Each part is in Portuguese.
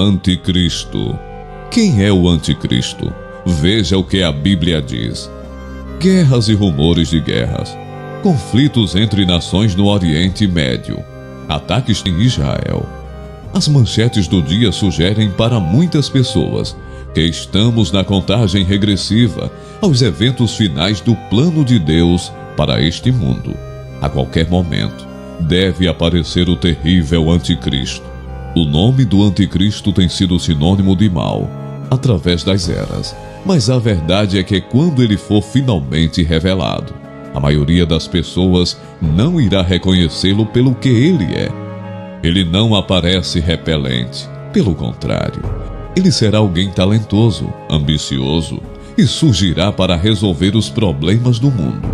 Anticristo. Quem é o Anticristo? Veja o que a Bíblia diz. Guerras e rumores de guerras. Conflitos entre nações no Oriente Médio. Ataques em Israel. As manchetes do dia sugerem para muitas pessoas que estamos na contagem regressiva aos eventos finais do plano de Deus para este mundo. A qualquer momento, deve aparecer o terrível Anticristo. O nome do Anticristo tem sido sinônimo de mal através das eras, mas a verdade é que quando ele for finalmente revelado, a maioria das pessoas não irá reconhecê-lo pelo que ele é. Ele não aparece repelente, pelo contrário, ele será alguém talentoso, ambicioso e surgirá para resolver os problemas do mundo.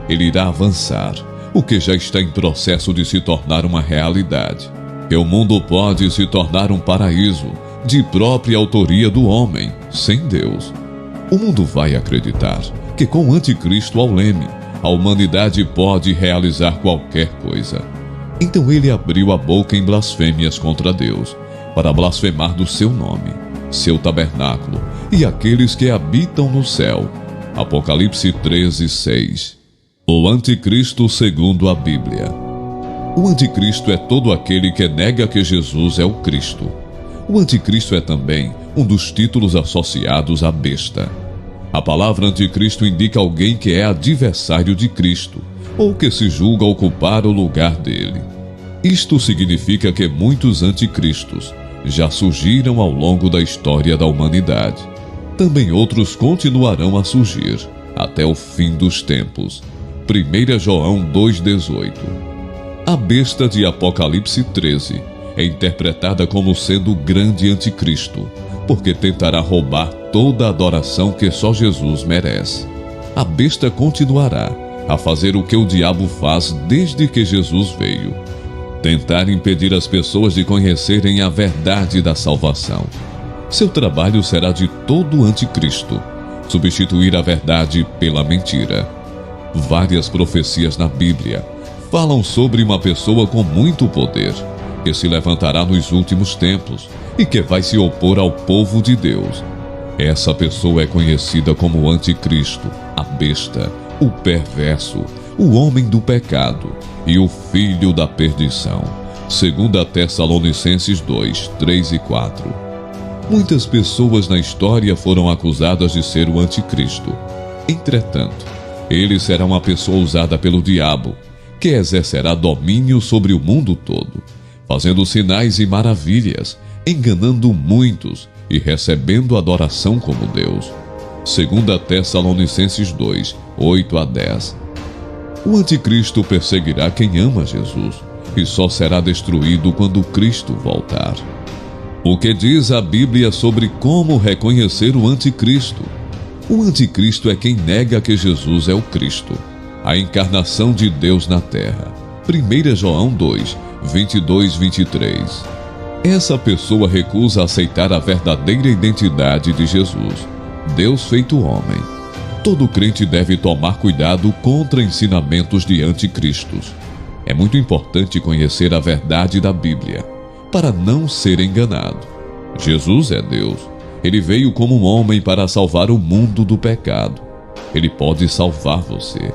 Ele irá avançar, o que já está em processo de se tornar uma realidade. Que o mundo pode se tornar um paraíso de própria autoria do homem, sem Deus. O mundo vai acreditar que com o Anticristo ao leme, a humanidade pode realizar qualquer coisa. Então ele abriu a boca em blasfêmias contra Deus, para blasfemar do seu nome, seu tabernáculo e aqueles que habitam no céu. Apocalipse 13:6. O Anticristo segundo a Bíblia. O Anticristo é todo aquele que nega que Jesus é o Cristo. O Anticristo é também um dos títulos associados à besta. A palavra Anticristo indica alguém que é adversário de Cristo, ou que se julga ocupar o lugar dele. Isto significa que muitos anticristos já surgiram ao longo da história da humanidade. Também outros continuarão a surgir até o fim dos tempos. 1 João 2,18. A besta de Apocalipse 13 é interpretada como sendo o grande anticristo, porque tentará roubar toda a adoração que só Jesus merece. A besta continuará a fazer o que o diabo faz desde que Jesus veio: tentar impedir as pessoas de conhecerem a verdade da salvação. Seu trabalho será de todo anticristo: substituir a verdade pela mentira. Várias profecias na Bíblia falam sobre uma pessoa com muito poder, que se levantará nos últimos tempos e que vai se opor ao povo de Deus. Essa pessoa é conhecida como o Anticristo, a besta, o perverso, o homem do pecado e o filho da perdição. 2 Tessalonicenses 2, 3 e 4. Muitas pessoas na história foram acusadas de ser o Anticristo. Entretanto, ele será uma pessoa usada pelo diabo, que exercerá domínio sobre o mundo todo, fazendo sinais e maravilhas, enganando muitos e recebendo adoração como Deus. 2 Tessalonicenses 2, 8 a 10. O Anticristo perseguirá quem ama Jesus e só será destruído quando Cristo voltar. O que diz a Bíblia sobre como reconhecer o Anticristo? O Anticristo é quem nega que Jesus é o Cristo, a encarnação de Deus na terra. 1 João 2, 22-23. Essa pessoa recusa aceitar a verdadeira identidade de Jesus, Deus feito homem. Todo crente deve tomar cuidado contra ensinamentos de anticristos. É muito importante conhecer a verdade da Bíblia, para não ser enganado. Jesus é Deus. Ele veio como um homem para salvar o mundo do pecado. Ele pode salvar você.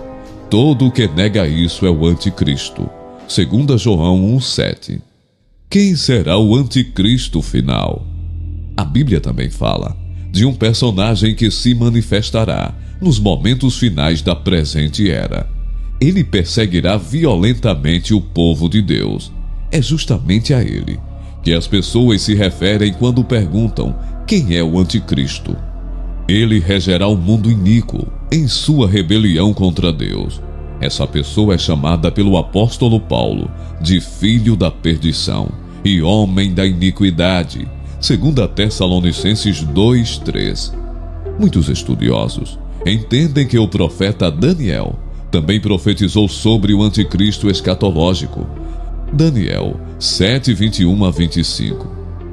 Todo o que nega isso é o Anticristo. 2 João 1,7. Quem será o Anticristo final? A Bíblia também fala de um personagem que se manifestará nos momentos finais da presente era. Ele perseguirá violentamente o povo de Deus. É justamente a ele que as pessoas se referem quando perguntam quem é o Anticristo. Ele regerá o mundo iníquo em sua rebelião contra Deus. Essa pessoa é chamada pelo apóstolo Paulo de filho da perdição e homem da iniquidade. 2 Tessalonicenses 2:3. Muitos estudiosos entendem que o profeta Daniel também profetizou sobre o anticristo escatológico. Daniel 7:21-25.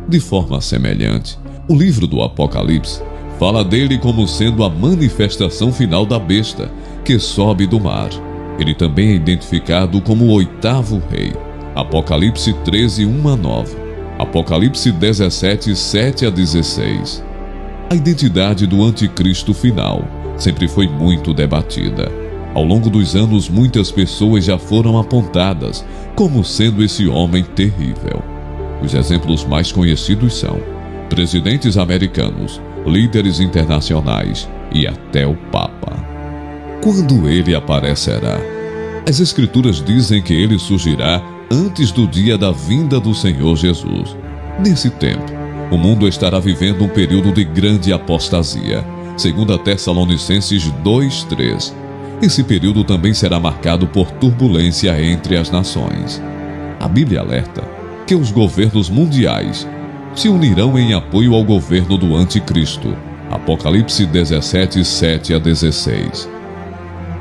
De forma semelhante, o livro do Apocalipse fala dele como sendo a manifestação final da besta que sobe do mar. Ele também é identificado como o oitavo rei. Apocalipse 13:1-9. Apocalipse 17, 7 a 16. A identidade do anticristo final sempre foi muito debatida. Ao longo dos anos, muitas pessoas já foram apontadas como sendo esse homem terrível. Os exemplos mais conhecidos são presidentes americanos, líderes internacionais e até o Papa. Quando ele aparecerá? As Escrituras dizem que ele surgirá antes do dia da vinda do Senhor Jesus. Nesse tempo, o mundo estará vivendo um período de grande apostasia, segundo Tessalonicenses 2:3. Esse período também será marcado por turbulência entre as nações. A Bíblia alerta que os governos mundiais se unirão em apoio ao governo do anticristo. Apocalipse 17, 7 a 16.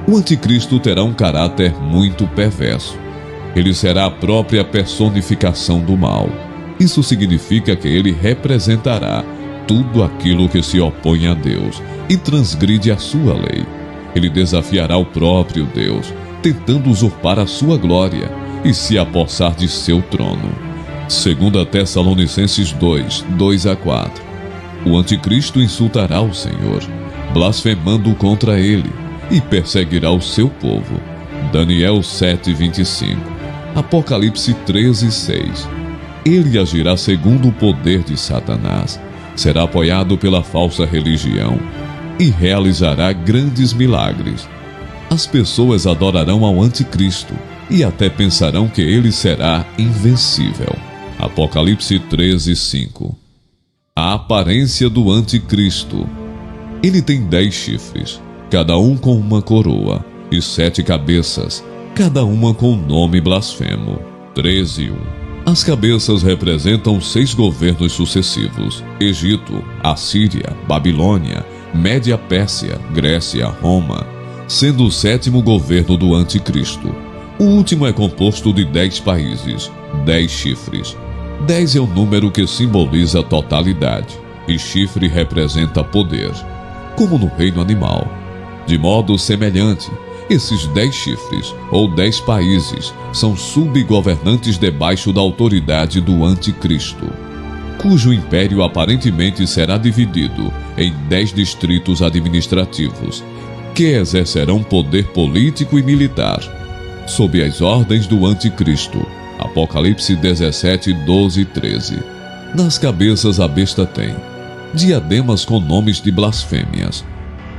O anticristo terá um caráter muito perverso. Ele será a própria personificação do mal. Isso significa que ele representará tudo aquilo que se opõe a Deus e transgride a sua lei. Ele desafiará o próprio Deus, tentando usurpar a sua glória e se apossar de seu trono. Segundo Tessalonicenses 2, 2 a 4. O anticristo insultará o Senhor, blasfemando contra ele, e perseguirá o seu povo. Daniel 7, 25. Apocalipse 13, 6. Ele agirá segundo o poder de Satanás, será apoiado pela falsa religião e realizará grandes milagres. As pessoas adorarão ao anticristo e até pensarão que ele será invencível. Apocalipse 13, 5. A aparência do anticristo. Ele tem 10 chifres, cada um com uma coroa, e 7 cabeças, cada uma com um nome blasfemo. 13, 1. As cabeças representam 6 governos sucessivos: Egito, Assíria, Babilônia, Média Pérsia, Grécia, Roma, sendo o 7º governo do anticristo. O último é composto de 10 países, 10 chifres. 10 é o número que simboliza totalidade, e chifre representa poder, como no reino animal. De modo semelhante, esses 10 chifres, ou 10 países, são subgovernantes debaixo da autoridade do anticristo, cujo império aparentemente será dividido em 10 distritos administrativos, que exercerão poder político e militar, sob as ordens do anticristo. Apocalipse 17, 12 e 13. Nas cabeças a besta tem diademas com nomes de blasfêmias.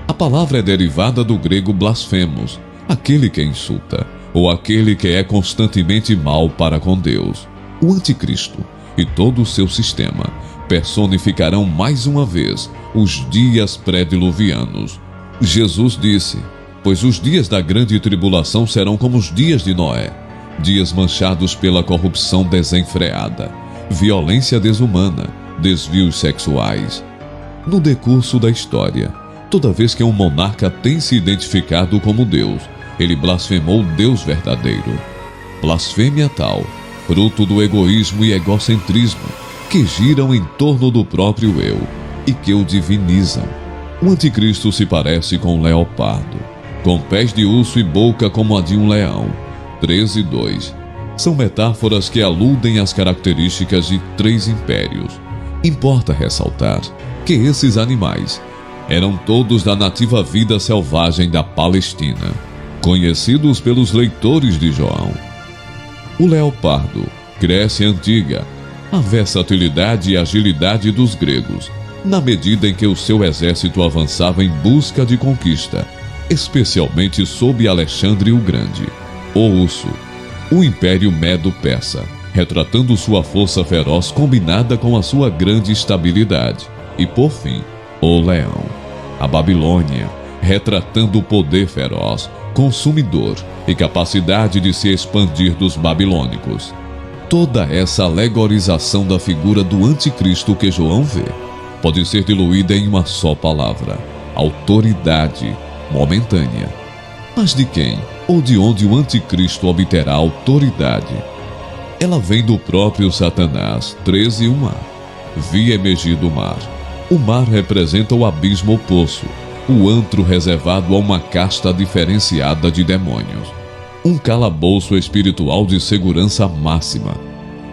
A palavra é derivada do grego blasfemos, aquele que insulta, ou aquele que é constantemente mal para com Deus. O anticristo e todo o seu sistema personificarão mais uma vez os dias pré-diluvianos. Jesus disse: pois os dias da grande tribulação serão como os dias de Noé, dias manchados pela corrupção desenfreada, violência desumana, desvios sexuais. No decurso da história, toda vez que um monarca tem se identificado como Deus, ele blasfemou Deus verdadeiro. Blasfêmia tal, fruto do egoísmo e egocentrismo, que giram em torno do próprio eu e que o divinizam. O anticristo se parece com um leopardo, com pés de urso e boca como a de um leão. 13, 2. São metáforas que aludem às características de 3 impérios. Importa ressaltar que esses animais eram todos da nativa vida selvagem da Palestina, conhecidos pelos leitores de João. O leopardo, Grécia Antiga, a versatilidade e agilidade dos gregos, na medida em que o seu exército avançava em busca de conquista, especialmente sob Alexandre o Grande. O urso, o Império Medo-Persa, retratando sua força feroz combinada com a sua grande estabilidade. E por fim, o leão, a Babilônia, retratando o poder feroz, consumidor e capacidade de se expandir dos babilônicos. Toda essa alegorização da figura do anticristo que João vê pode ser diluída em uma só palavra: autoridade momentânea. Mas de quem ou de onde o anticristo obterá autoridade? Ela vem do próprio Satanás. 13, 1a. Vi emergir do mar. O mar representa o abismo ou poço, o antro reservado a uma casta diferenciada de demônios, um calabouço espiritual de segurança máxima.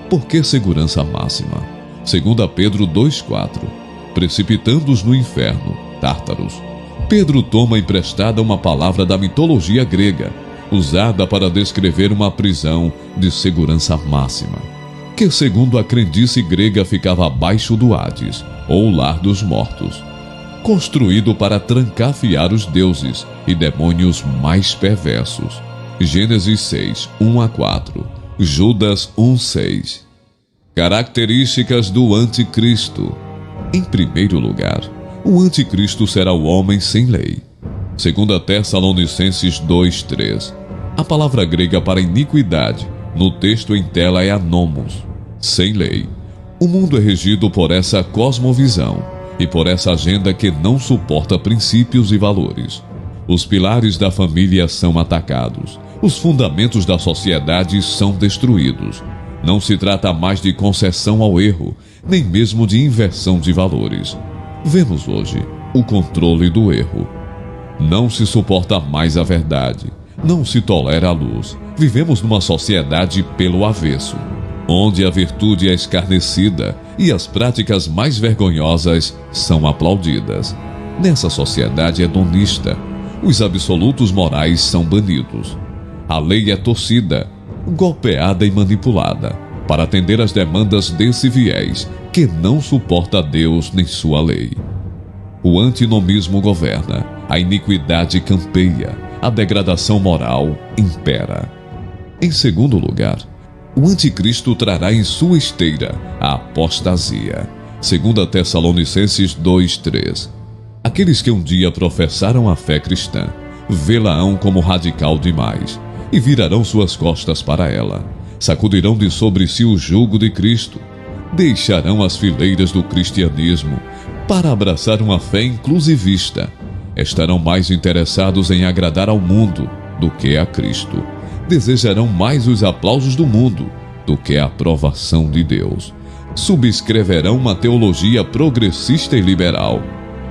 Por que segurança máxima? 2 Pedro 2,4. Precipitando-os no inferno, Tártaros. Pedro toma emprestada uma palavra da mitologia grega, usada para descrever uma prisão de segurança máxima, que segundo a crendice grega ficava abaixo do Hades, ou lar dos mortos, construído para trancafiar os deuses e demônios mais perversos. Gênesis 6, 1-4, Judas 1,6. Características do Anticristo. Em primeiro lugar, o Anticristo será o homem sem lei. 2 Tessalonicenses 2,3. A palavra grega para iniquidade no texto em tela é anomos, sem lei. O mundo é regido por essa cosmovisão e por essa agenda que não suporta princípios e valores. Os pilares da família são atacados. Os fundamentos da sociedade são destruídos. Não se trata mais de concessão ao erro, nem mesmo de inversão de valores. Vemos hoje o controle do erro. Não se suporta mais a verdade. Não se tolera a luz. Vivemos numa sociedade pelo avesso, onde a virtude é escarnecida e as práticas mais vergonhosas são aplaudidas. Nessa sociedade hedonista, os absolutos morais são banidos. A lei é torcida, golpeada e manipulada, para atender às demandas desse viés que não suporta Deus nem sua lei. O antinomismo governa, a iniquidade campeia, a degradação moral impera. Em segundo lugar, o anticristo trará em sua esteira a apostasia. 2 Tessalonicenses 2,3. Aqueles que um dia professaram a fé cristã, vê-la-ão como radical demais, e virarão suas costas para ela. Sacudirão de sobre si o jugo de Cristo. Deixarão as fileiras do cristianismo para abraçar uma fé inclusivista. Estarão mais interessados em agradar ao mundo do que a Cristo. Desejarão mais os aplausos do mundo do que a aprovação de Deus. Subscreverão uma teologia progressista e liberal,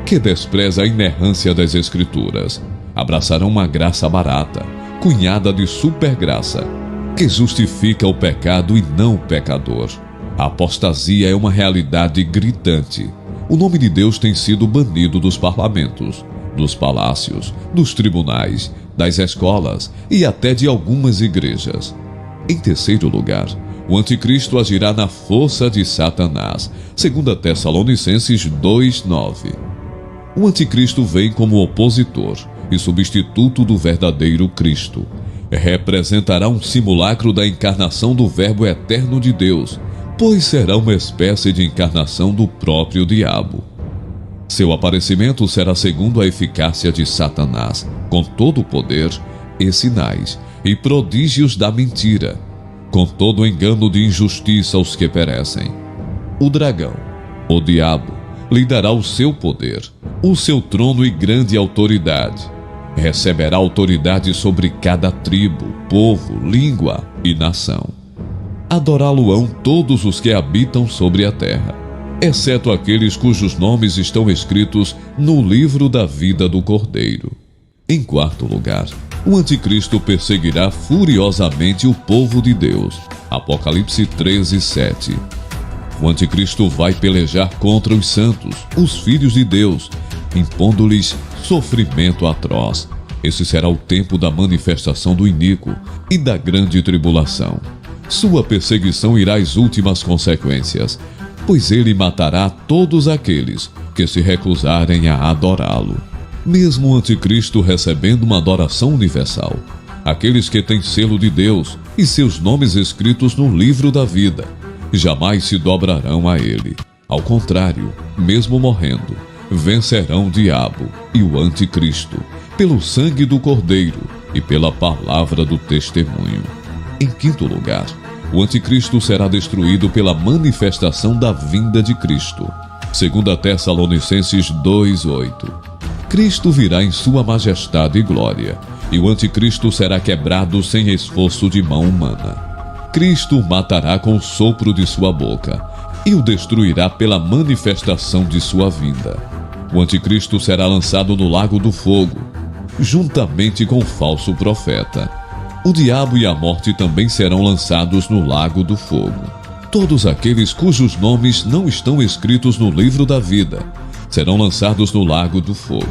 que despreza a inerrância das Escrituras. Abraçarão uma graça barata, cunhada de supergraça, que justifica o pecado e não o pecador. A apostasia é uma realidade gritante. O nome de Deus tem sido banido dos parlamentos, dos palácios, dos tribunais, das escolas e até de algumas igrejas. Em terceiro lugar, o anticristo agirá na força de Satanás. 2 Tessalonicenses 2,9. O anticristo vem como opositor e substituto do verdadeiro Cristo. Representará um simulacro da encarnação do Verbo eterno de Deus, pois será uma espécie de encarnação do próprio diabo. Seu aparecimento será segundo a eficácia de Satanás, com todo o poder e sinais e prodígios da mentira, com todo o engano de injustiça aos que perecem. O dragão, o diabo, lhe dará o seu poder, o seu trono e grande autoridade. Receberá autoridade sobre cada tribo, povo, língua e nação. Adorá-lo-ão todos os que habitam sobre a terra, exceto aqueles cujos nomes estão escritos no livro da vida do Cordeiro. Em quarto lugar, o anticristo perseguirá furiosamente o povo de Deus. Apocalipse 13:7. O anticristo vai pelejar contra os santos, os filhos de Deus, impondo-lhes sofrimento atroz. Esse será o tempo da manifestação do iníquo e da grande tribulação. Sua perseguição irá às últimas consequências, pois ele matará todos aqueles que se recusarem a adorá-lo. Mesmo o anticristo recebendo uma adoração universal, aqueles que têm selo de Deus e seus nomes escritos no livro da vida, jamais se dobrarão a ele. Ao contrário, mesmo morrendo, vencerão o diabo e o anticristo, pelo sangue do Cordeiro e pela palavra do testemunho. Em quinto lugar, o anticristo será destruído pela manifestação da vinda de Cristo. 2 Tessalonicenses 2:8. Cristo virá em sua majestade e glória, e o anticristo será quebrado sem esforço de mão humana. Cristo o matará com o sopro de sua boca e o destruirá pela manifestação de sua vinda. O anticristo será lançado no lago do fogo, juntamente com o falso profeta. O diabo e a morte também serão lançados no lago do fogo. Todos aqueles cujos nomes não estão escritos no livro da vida serão lançados no lago do fogo.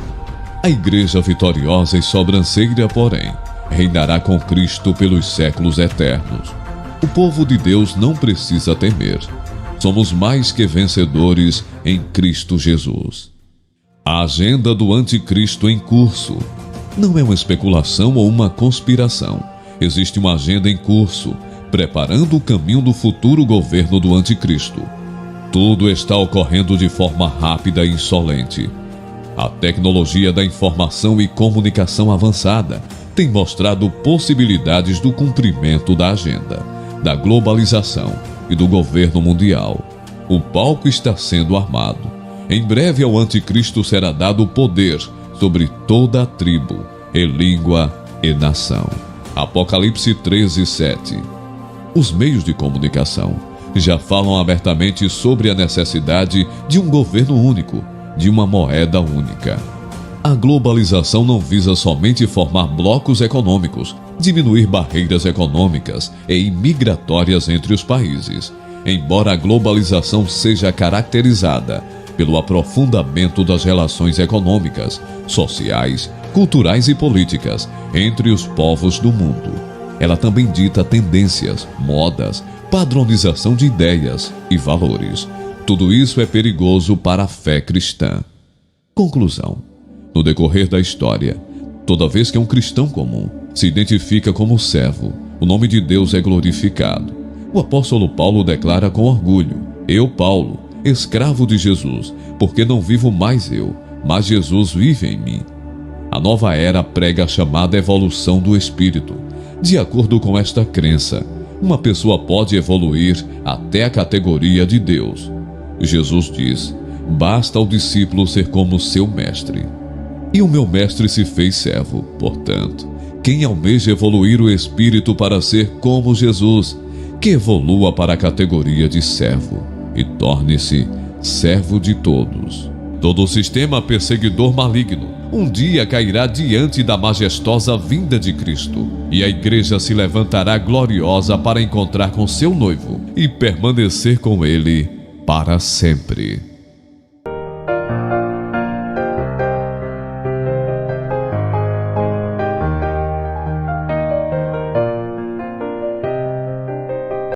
A igreja vitoriosa e sobranceira, porém, reinará com Cristo pelos séculos eternos. O povo de Deus não precisa temer. Somos mais que vencedores em Cristo Jesus. A agenda do anticristo em curso não é uma especulação ou uma conspiração. Existe uma agenda em curso, preparando o caminho do futuro governo do anticristo. Tudo está ocorrendo de forma rápida e insolente. A tecnologia da informação e comunicação avançada tem mostrado possibilidades do cumprimento da agenda, da globalização e do governo mundial. O palco está sendo armado. Em breve ao anticristo será dado poder sobre toda a tribo, e língua e nação. Apocalipse 13:7. Os meios de comunicação já falam abertamente sobre a necessidade de um governo único, de uma moeda única. A globalização não visa somente formar blocos econômicos, diminuir barreiras econômicas e imigratórias entre os países. Embora a globalização seja caracterizada pelo aprofundamento das relações econômicas, sociais, culturais e políticas entre os povos do mundo, ela também dita tendências, modas, padronização de ideias e valores. Tudo isso é perigoso para a fé cristã. Conclusão. No decorrer da história, toda vez que um cristão comum se identifica como servo, o nome de Deus é glorificado. O apóstolo Paulo declara com orgulho: eu, Paulo, escravo de Jesus, porque não vivo mais eu, mas Jesus vive em mim. A nova era prega a chamada evolução do espírito. De acordo com esta crença, uma pessoa pode evoluir até a categoria de Deus. Jesus diz: basta ao discípulo ser como seu mestre. E o meu mestre se fez servo. Portanto, quem almeja evoluir o espírito para ser como Jesus, que evolua para a categoria de servo e torne-se servo de todos. Todo o sistema perseguidor maligno um dia cairá diante da majestosa vinda de Cristo, e a igreja se levantará gloriosa para encontrar com seu noivo e permanecer com ele para sempre.